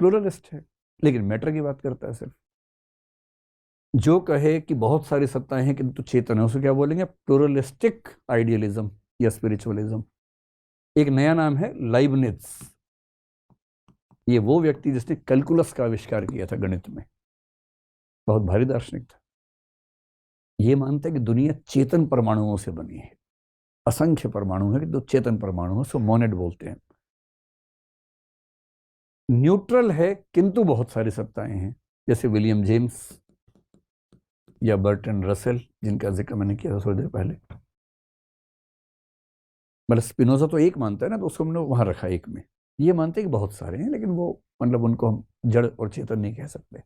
Pluralist है, लेकिन matter की बात करता है सिर्फ। जो कहे कि बहुत सारी सत्ताएं हैं किंतु चेतन है, उसे क्या बोलेंगे? प्लूरलिस्टिक आइडियलिज्म या स्पिरिचुअलिज्म। एक नया नाम है लाइबनिज। ये वो व्यक्ति जिसने कैलकुलस का आविष्कार किया था, गणित में, बहुत भारी दार्शनिक था। ये मानता है कि दुनिया चेतन परमाणुओं से बनी है, असंख्य परमाणु है कि दो चेतन परमाणु है, उसको मोनेड बोलते हैं। न्यूट्रल है किंतु बहुत सारी सत्ताएं हैं, जैसे विलियम जेम्स या बर्टन रसेल, जिनका जिक्र मैंने किया थोड़ी देर पहले। मतलब स्पिनोजा तो एक मानता है ना, तो उसको हमने वहां रखा एक में। ये मानते हैं कि बहुत सारे हैं, लेकिन वो मतलब उनको हम जड़ और चेतन नहीं कह सकते।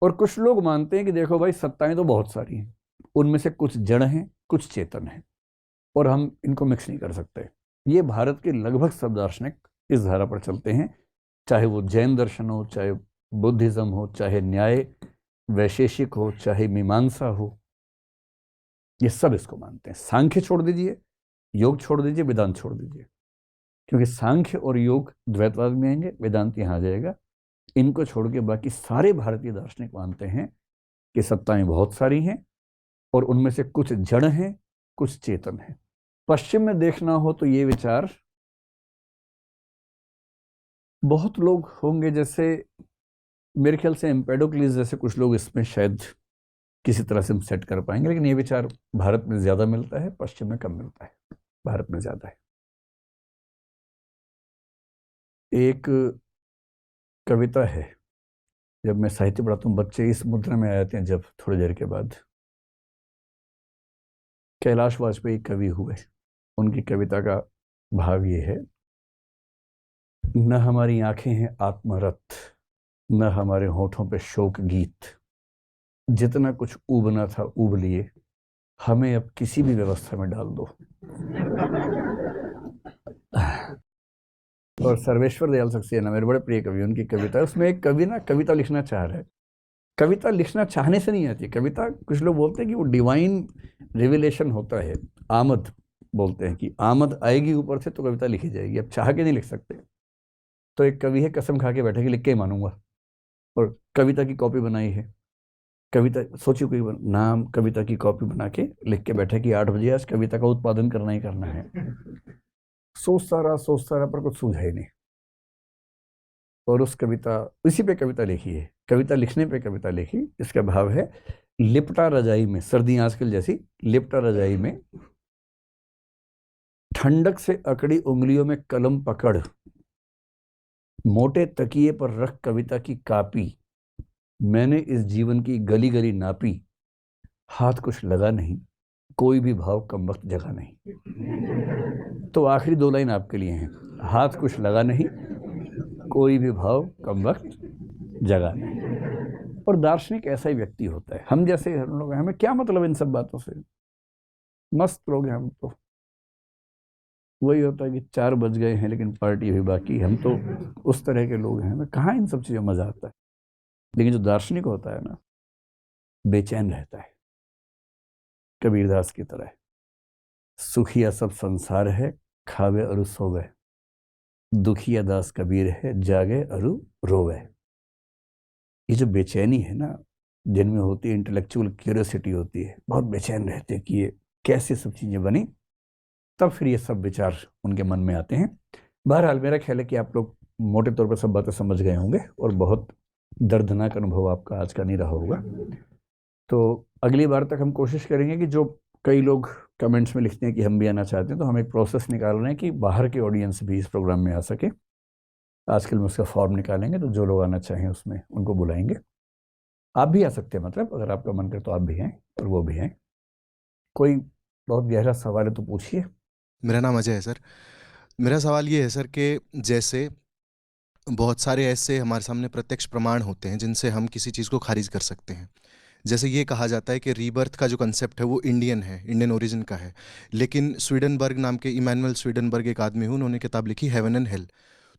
और कुछ लोग मानते हैं कि देखो भाई, सत्ताएं तो बहुत सारी हैं, उनमें से कुछ जड़ हैं, कुछ चेतन हैं, और हम इनको मिक्स नहीं कर सकते। ये भारत के लगभग सब दार्शनिक इस धारा पर चलते हैं, चाहे वो जैन दर्शन हो, चाहे बुद्धिज्म हो, चाहे न्याय वैशेषिक हो, चाहे मीमांसा हो, ये सब इसको मानते हैं। सांख्य छोड़ दीजिए, योग छोड़ दीजिए, वेदांत छोड़ दीजिए, क्योंकि सांख्य और योग द्वैतवाद में आएंगे, वेदांत यहाँ आ जाएगा। इनको छोड़ के बाकी सारे भारतीय दार्शनिक मानते हैं कि सत्ताएं बहुत सारी हैं और उनमें से कुछ जड़ हैं, कुछ चेतन हैं। पश्चिम में देखना हो तो ये विचार बहुत लोग होंगे, जैसे मेरे ख्याल से एम्पेडोक्लिस जैसे कुछ लोग इसमें शायद किसी तरह से हम सेट कर पाएंगे, लेकिन ये विचार भारत में ज्यादा मिलता है, पश्चिम में कम मिलता है, भारत में ज्यादा है। एक कविता है, जब मैं साहित्य पढ़ाता हूँ, बच्चे इस मुद्रा में आ जाते हैं जब थोड़ी देर के बाद। कैलाश वाजपेयी कवि हुए, उनकी कविता का भाव ये है: न हमारी आंखें हैं आत्मरत, न हमारे होठों पे शोक गीत, जितना कुछ ऊबना था ऊब लिए, हमें अब किसी भी व्यवस्था में डाल दो। और सर्वेश्वर दयाल सक्सेना मेरे बड़े प्रिय कवि, उनकी कविता है, उसमें एक कवि ना कविता लिखना चाह रहा है। कविता लिखना चाहने से नहीं आती कविता, कुछ लोग बोलते हैं कि वो डिवाइन रिविलेशन होता है, आमद बोलते हैं कि आमद आएगी ऊपर से तो कविता लिखी जाएगी, अब चाह के नहीं लिख सकते। तो एक कवि है, कसम खा के बैठा कि लिख के ही मानूंगा, और कविता की कॉपी बनाई है। कविता सोचिए, कोई नाम कविता की कॉपी बना के लिख के बैठा कि 8 बजे आज कविता का उत्पादन करना ही करना है। सोचता रहा पर कुछ सूझा ही नहीं, और उस कविता, इसी पे कविता लिखी है, कविता लिखने पे कविता लिखी। इसका भाव है: लिपटा रजाई में, सर्दियां आजकल जैसी, लिपटा रजाई में, ठंडक से अकड़ी उंगलियों में कलम पकड़, मोटे तकिए पर रख कविता की कापी, मैंने इस जीवन की गली गली नापी, हाथ कुछ लगा नहीं, कोई भी भाव कम वक्त जगा नहीं। तो आखिरी 2 लाइन आपके लिए हैं: हाथ कुछ लगा नहीं, कोई भी भाव कम वक्त जगा नहीं। और दार्शनिक ऐसा ही व्यक्ति होता है। हम जैसे हम लोग, हमें क्या मतलब इन सब बातों से, मस्त लोग हैं हम तो। वही होता है कि 4 बज गए हैं लेकिन पार्टी हुई बाकी, हम तो उस तरह के लोग हैं, हमें कहाँ इन सब चीज़ों में मजा आता है। लेकिन जो दार्शनिक होता है ना, बेचैन रहता है, कबीरदास की तरह। सुखिया सब संसार है, खावे अरु सोवे, दुखिया दास कबीर है, जागे अरु रोवे। ये जो बेचैनी है ना, जिनमें होती है इंटेलेक्चुअल क्यूरियोसिटी होती है, बहुत बेचैन रहते हैं कि ये कैसे सब चीज़ें बनी, तब फिर ये सब विचार उनके मन में आते हैं। बहरहाल मेरा ख्याल है कि आप लोग मोटे तौर पर सब बातें समझ गए होंगे, और बहुत दर्दनाक अनुभव आपका आज का नहीं रहा होगा। तो अगली बार तक हम कोशिश करेंगे कि जो कई लोग कमेंट्स में लिखते हैं कि हम भी आना चाहते हैं, तो हम एक प्रोसेस निकाल रहे हैं कि बाहर के ऑडियंस भी इस प्रोग्राम में आ सके। आजकल में उसका फॉर्म निकालेंगे, तो जो लोग आना चाहें उसमें उनको बुलाएंगे। आप भी आ सकते हैं, मतलब अगर आपका मन करे तो आप भी हैं और वो भी हैं। कोई बहुत गहरा सवाल है तो पूछिए। मेरा नाम अजय है सर। मेरा सवाल ये है सर कि जैसे बहुत सारे ऐसे हमारे सामने प्रत्यक्ष प्रमाण होते हैं जिनसे हम किसी चीज़ को खारिज कर सकते हैं। जैसे ये कहा जाता है कि रीबर्थ का जो कंसेप्ट है वो इंडियन है, इंडियन ओरिजिन का है, लेकिन स्वीडनबर्ग नाम के इमैनुअल स्वीडनबर्ग एक आदमी हुए, उन्होंने किताब लिखी हेवन एंड हेल।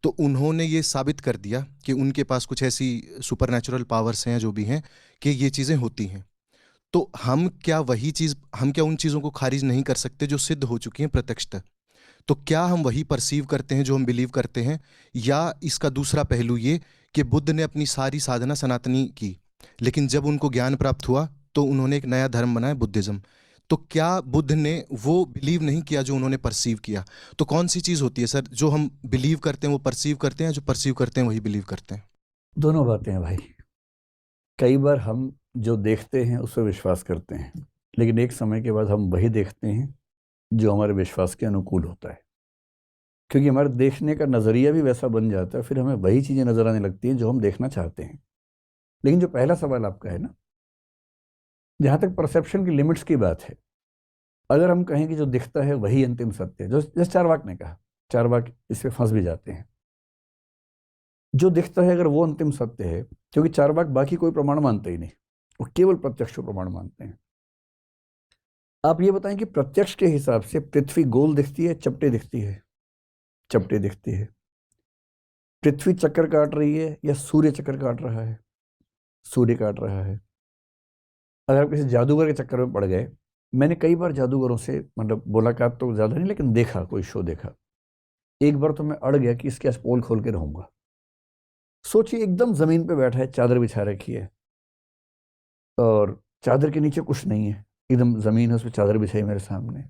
तो उन्होंने ये साबित कर दिया कि उनके पास कुछ ऐसी सुपरनैचुरल पावर्स हैं जो भी हैं कि ये चीज़ें होती हैं। तो हम क्या उन चीज़ों को खारिज नहीं कर सकते जो सिद्ध हो चुकी हैं प्रत्यक्षतः? तो क्या हम वही परसीव करते हैं जो हम बिलीव करते हैं, या इसका दूसरा पहलू ये कि बुद्ध ने अपनी सारी साधना सनातनी की, लेकिन जब उनको ज्ञान प्राप्त हुआ तो उन्होंने एक नया धर्म बनाया, बुद्धिज्म। तो क्या बुद्ध ने वो बिलीव नहीं किया जो उन्होंने परसीव किया? तो कौन सी चीज़ होती है सर, जो हम बिलीव करते हैं वो परसीव करते हैं, जो परसीव करते हैं वही बिलीव करते हैं? दोनों बातें हैं भाई। कई बार हम जो देखते हैं उस पर विश्वास करते हैं, लेकिन एक समय के बाद हम वही देखते हैं जो हमारे विश्वास के अनुकूल होता है, क्योंकि हमारे देखने का नज़रिया भी वैसा बन जाता है, फिर हमें वही चीज़ें नज़र आने लगती हैं जो हम देखना चाहते हैं। लेकिन जो पहला सवाल आपका है ना, जहाँ तक परसेप्शन की लिमिट्स की बात है, अगर हम कहें कि जो दिखता है वही अंतिम सत्य है, जो जैसे चारवाक ने कहा, चारवाक इस पे फंस भी जाते हैं। जो दिखता है अगर वो अंतिम सत्य है, क्योंकि चारवाक बाकी कोई प्रमाण मानते ही नहीं, वो केवल प्रत्यक्ष को प्रमाण मानते हैं। आप ये बताएं कि प्रत्यक्ष के हिसाब से पृथ्वी गोल दिखती है, चपटे दिखती है? चपटे दिखती है। पृथ्वी चक्कर काट रही है या सूर्य चक्कर काट रहा है? सूर्य काट रहा है। अगर आप किसी जादूगर के चक्कर में पड़ गए, मैंने कई बार जादूगरों से मतलब मुलाकात तो ज़्यादा नहीं, लेकिन देखा, कोई शो देखा। एक बार तो मैं अड़ गया कि इसके पोल खोल के रहूंगा। सोचिए, एकदम ज़मीन पे बैठा है, चादर बिछा रखी है और चादर के नीचे कुछ नहीं है, एकदम ज़मीन है, उस पर चादर बिछाई मेरे सामने।